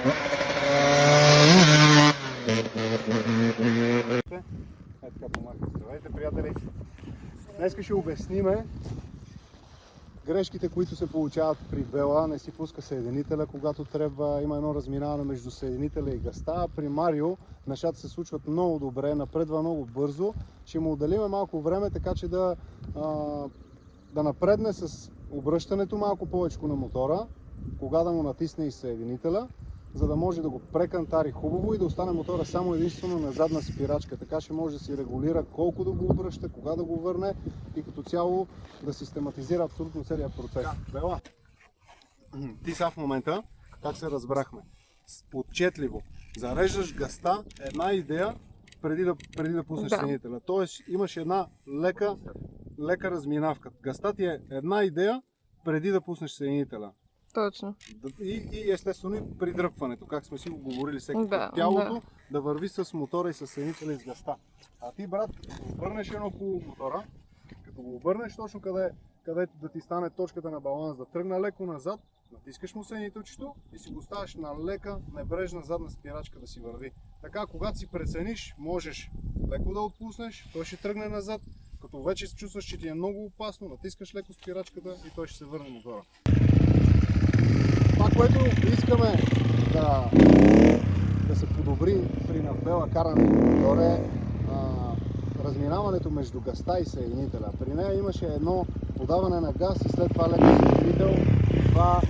Така помахам. Здравейте, приятели! Днес ще обясниме грешките, които се получават при Бела. Не си пуска съединителя, когато трябва. Има едно разминаване между съединителя и гъста. При Марио нещата се случват много добре, напредва много бързо. Ще му отделиме малко време, така че да напредне с обръщането малко повече на мотора, кога да му натисне и съединителя, за да може да го прекантари хубаво и да остане мотора само единствено на задна спирачка. Така ще може да си регулира колко да го обръща, кога да го върне и като цяло да систематизира абсолютно целият процес. Бела, ти са в момента, как се разбрахме, отчетливо зареждаш гъста, една идея преди да пуснеш съединителя. Тоест имаш една лека разминавка. Гъста ти е една идея преди да пуснеш съединителя. Точно. И естествено и придръпването, как сме си го говорили всеки път. Тялото да върви с мотора и с съединителя и с гъста. А ти, брат, като го обърнеш едно хубаво мотора, като го обърнеш точно където да ти стане точката на баланс, да тръгне леко назад, натискаш му съединителчето и си го ставаш на лека, небрежна задна спирачка да си върви. Така, когато си прецениш, можеш леко да отпуснеш, той ще тръгне назад. Като вече чувстваш, че ти е много опасно, натискаш леко спирачката и той ще се върне мотора. Това, което искаме да се подобри при на Бела карането на мотора е разминаването между гъста и съединителя. При нея имаше едно подаване на газ и след това леко съединител. Това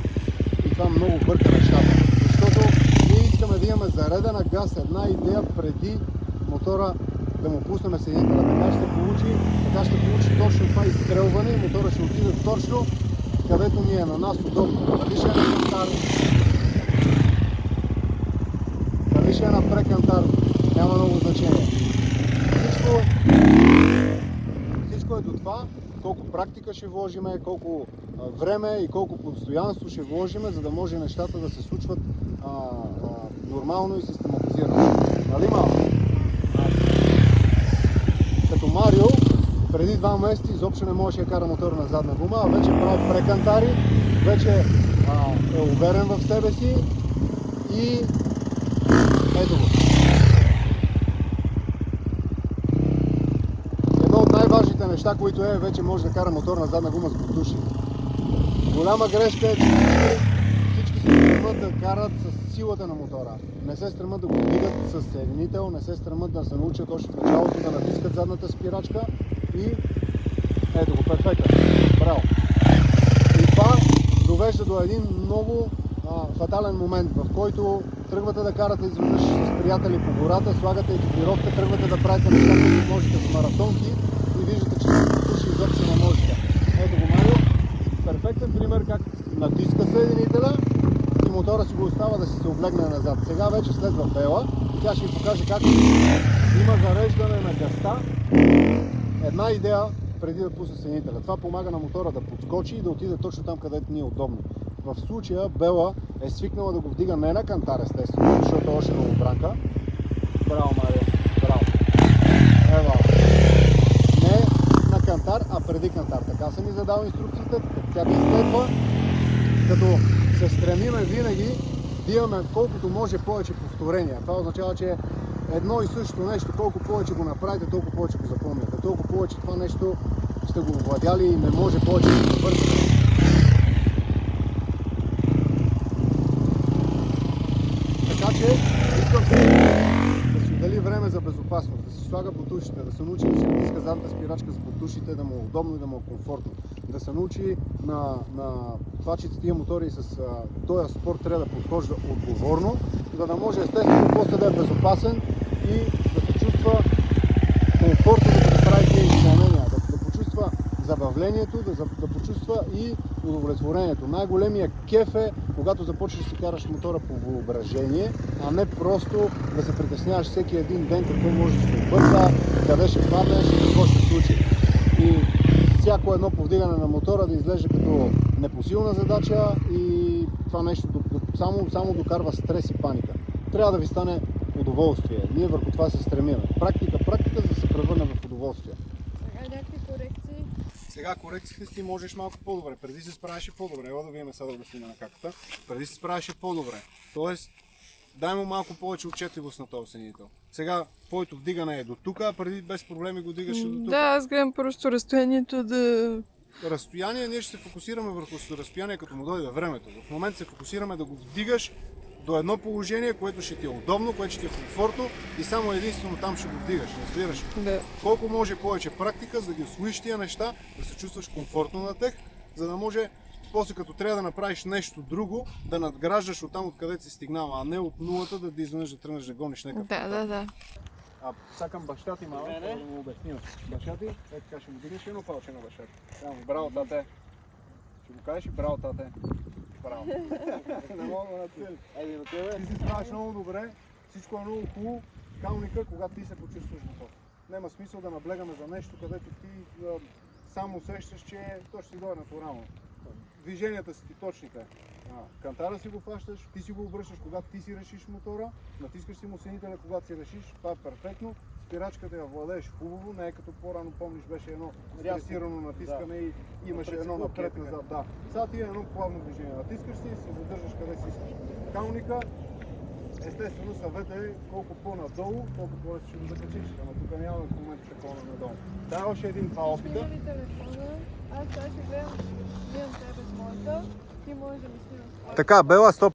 много бърка нещата. Защото ние искаме да имаме заредена газ, една идея преди мотора да му пуснем съединителя. Така ще получи точно това изстрелване и мотора ще отиде точно където ни е на нас удобно. Дали ще е на кантар, дали ще е на прекантар, няма много значение. Всичко е до това, колко практика ще вложиме, колко време и колко постоянство ще вложиме, за да може нещата да се случват нормално и систематизирано. Нали малко? Като Марио, преди 2 месеца изобщо не можеше да кара мотор на задна гума, а вече прави прекантари, вече е уверен в себе си и ето го. Едно от най-важните неща, които вече може да кара мотор на задна гума с бутуши. Голяма грешка е, че всички се стремат да карат с силата на мотора. Не се стремат да го вдигат с съединител, не се стремат да се научат още в началото да натискат задната спирачка и ето го, перфектно. Браво! И това довежда до един много фатален момент, в който тръгвате да карате изведнъж с приятели по гората, слагате екипировка, тръгвате да правите неща, които можете с маратонки и виждате, че с бутуши изобщо не можете. Ето го, Марио. Перфектен пример как натиска съединителя и мотора си го остава да се облегне назад. Сега вече следва Бела и тя ще ви покаже как има зареждане на гъста. Една идея преди да пусне съединителя. Това помага на мотора да подскочи и да отиде точно там, където ни е удобно. В случая Бела е свикнала да го вдига не на кантар, естествено, защото още много бранка. Браво, Марио! Браво! Ева! Не на кантар, а преди кантар. Така съм ми задал инструкциите, тя да изследва, като се стремиме винаги да имаме колкото може повече повторения. Това означава, че едно и също нещо, колко повече го направите, толкова повече го запомняте. Толкова повече това нещо сте го овладяли и не може повече да го вършите. Така че искам да си отдели време за безопасност, да си слага бутушите, да се научи да си натиска задната спирачка с бутушите, да му е удобно и да му е комфортно. Да се научи на това, че тия мотори с този спорт трябва да подхожда отговорно, за да може естествено после да е безопасен и да се чувства комфортно да прави тези изпълнения, да почувства забавлението, да почувства и удовлетворението. Най-големия кеф е, когато започнеш да си караш мотора по въображение, а не просто да се притесняваш всеки един ден какво може да се обърка, къде ще паднеш и какво ще се случи. И всяко едно повдигане на мотора да изглежда като непосилна задача и това нещо само докарва стрес и паника. Трябва да ви стане удоволствие. Ние върху това се стремим. Практика, за да се превърне в удоволствие. Сега някакви корекции? Сега корекциите си можеш малко по-добре. Преди се справяше по-добре. Ево да видим сега да обясним на каката. Преди се справяше по-добре. Тоест, дай му малко повече отчетливост на този осенител. Сега, твоето вдигане е до тук, а преди без проблеми го дигаше до тук. Да, аз гледам просто разстоянието да... Разстояние, ние ще се фокусираме върху разстояние, като му дойде времето. В момента се фокусираме да го вдигаш до едно положение, което ще ти е удобно, което ще ти е комфортно и само единствено там ще го вдигаш, разбираш? Да. Колко може повече практика, за да ги усвоиш тия неща, да се чувстваш комфортно на тях, за да може после като трябва да направиш нещо друго, да надграждаш от там, откъдето си стигнал, а не от нулата да изведнъж да тръгнеш да гониш някакъв. Да. А сакам баща ти малко, да му обясним. Баща ти, така ще му дигнеш едно палче на баща ти. Само, браво, тате. Ще го кажеш и браво, тате. Браво. Не мога на цели. Айде на тебе. Ти си справиш много добре, всичко е много хубаво. Калника, когато ти се почувстваш готов. Няма смисъл да наблегаме за нещо, където ти само усещаш, че то ще си дойде натурално. Движенията са ти точните. Кантара си го фащаш, ти си го обръщаш, когато ти си решиш мотора, натискаш си му сенителя, когато си решиш, това е перфектно. Спирачката я владееш хубаво, не е като по-рано помниш, беше едно стресирано натискане и имаше едно напред-назад. Да. Сега ти е едно плавно движение. Натискаш си и се задържаш къде си искаш. Калника, естествено съвет е колко по-надолу, толкова по-лесно ще го закачиш. Ама тук няма в момента такова надолу. Да, още един-два опита. Снимай ли телефона? Аз сега ще гледам тебе с моята. Ти можеш да ми снимаш. Така, Бела, стоп.